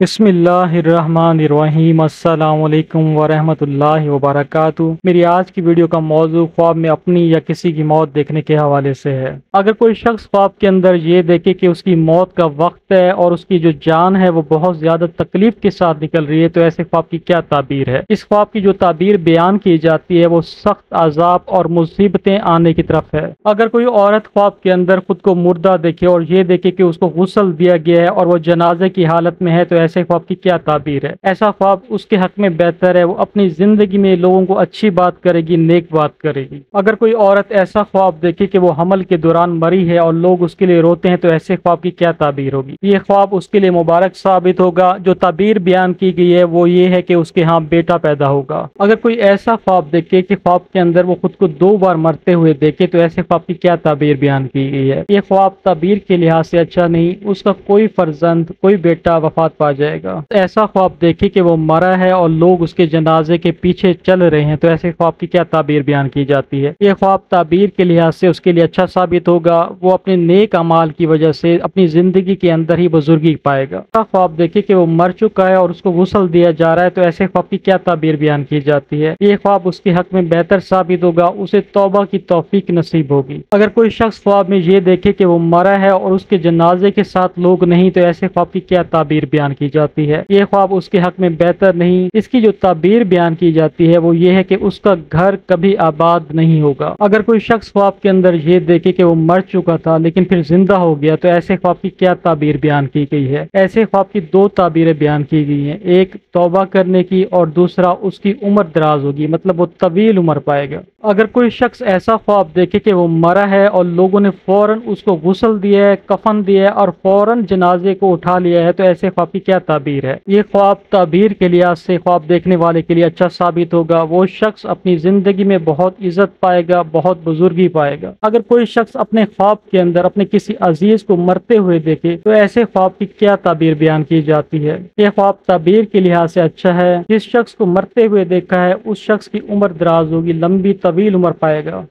بسم اللہ الرحمن الرحیم۔ السلام علیکم ورحمۃ اللہ وبرکاتہ۔ میری آج کی ویڈیو کا موضوع خواب میں اپنی یا کسی کی موت دیکھنے کے حوالے سے ہے۔ اگر کوئی شخص خواب کے اندر یہ دیکھے کہ اس کی موت کا وقت ہے اور اس کی جو جان ہے وہ بہت زیادہ تکلیف کے ساتھ نکل رہی ہے تو ایسے خواب کی کیا تعبیر ہے؟ اس خواب کی جو تعبیر بیان کی جاتی ہے وہ سخت عذاب اور مصیبتیں آنے کی طرف ہے۔ اگر کوئی عورت خواب کے اندر خود کو مردہ دیکھے اور یہ دیکھے کہ اس کو غسل دیا گیا ہے اور وہ جنازے کی حالت میں ہے تو ایسے خواب کی کیا تعبیر ہے؟ ایسا خواب اس کے حق میں بہتر ہے وہ اپنی زندگی میں لوگوں کو اچھی بات کرے گی، نیک بات کرے گی۔ اگر کوئی عورت ایسا خواب دیکھے کہ وہ حمل کے دوران مری ہے اور لوگ اس کے لیے روتے ہیں تو ایسے خواب کی کیا تعبیر ہوگی؟ یہ خواب اس کے لیے مبارک ثابت ہوگا۔ جو تعبیر بیان کی گئی ہے وہ یہ ہے کہ اس کے ہاں بیٹا پیدا ہوگا۔ اگر کوئی ایسا خواب دیکھے کہ خواب کے اندر وہ خود کو 2 بار مرتے ہوئے دیکھے تو ایسے خواب کی کیا تعبیر بیان کی گئی ہے؟ یہ خواب تعبیر کے لحاظ سے اچھا نہیں، اس کا کوئی فرزند، کوئی بیٹا وفات پا جائے گا۔ ایسا خواب دیکھے کہ وہ مرا ہے اور لوگ اس کے جنازے کے پیچھے چل رہے ہیں تو ایسے خواب کی کیا تعبیر بیان کی جاتی ہے؟ یہ خواب تعبیر کے لحاظ سے اس کے لیے اچھا ثابت ہوگا، وہ اپنے نیک اعمال کی وجہ سے اپنی زندگی کے اندر ہی بزرگی پائے گا۔ ایسا خواب دیکھے کہ وہ مر چکا ہے اور اس کو غسل دیا جا رہا ہے تو ایسے خواب کی کیا تعبیر بیان کی جاتی ہے؟ یہ خواب اس کے حق میں بہتر ثابت ہوگا، اسے توبہ کی توفیق نصیب ہوگی۔ اگر کوئی شخص خواب میں یہ دیکھے کہ وہ مرا ہے اور اس کے جنازے کے ساتھ لوگ نہیں تو ایسے خواب کی کیا تعبیر بیان کی جاتی ہے؟ یہ خواب اس کے حق میں بہتر نہیں، اس کی جو تعبیر بیان کی جاتی ہے وہ یہ ہے کہ اس کا گھر کبھی آباد نہیں ہوگا۔ اگر کوئی شخص خواب کے اندر یہ دیکھے کہ وہ مر چکا تھا لیکن پھر زندہ ہو گیا تو ایسے خواب کی کیا تعبیر بیان کی گئی ہے؟ ایسے خواب کی 2 تعبیریں بیان کی گئی ہیں، ایک توبہ کرنے کی اور دوسرا اس کی عمر دراز ہوگی، مطلب وہ طویل عمر پائے گا۔ اگر کوئی شخص ایسا خواب دیکھے کہ وہ مرا ہے اور لوگوں نے فوراً اس کو غسل دیا ہے، کفن دیا ہے اور فوراً جنازے کو اٹھا لیا ہے تو ایسے خواب کی کیا تعبیر ہے؟ یہ خواب تعبیر کے لحاظ سے خواب دیکھنے والے کے لیے اچھا ثابت ہوگا، وہ شخص اپنی زندگی میں بہت عزت پائے گا، بہت بزرگی پائے گا۔ اگر کوئی شخص اپنے خواب کے اندر اپنے کسی عزیز کو مرتے ہوئے دیکھے تو ایسے خواب کی کیا تعبیر بیان کی جاتی ہے؟ یہ خواب تعبیر کے لحاظ سے اچھا ہے، جس شخص کو مرتے ہوئے دیکھا ہے اس شخص کی عمر دراز ہوگی، لمبی طویل عمر پائے گا۔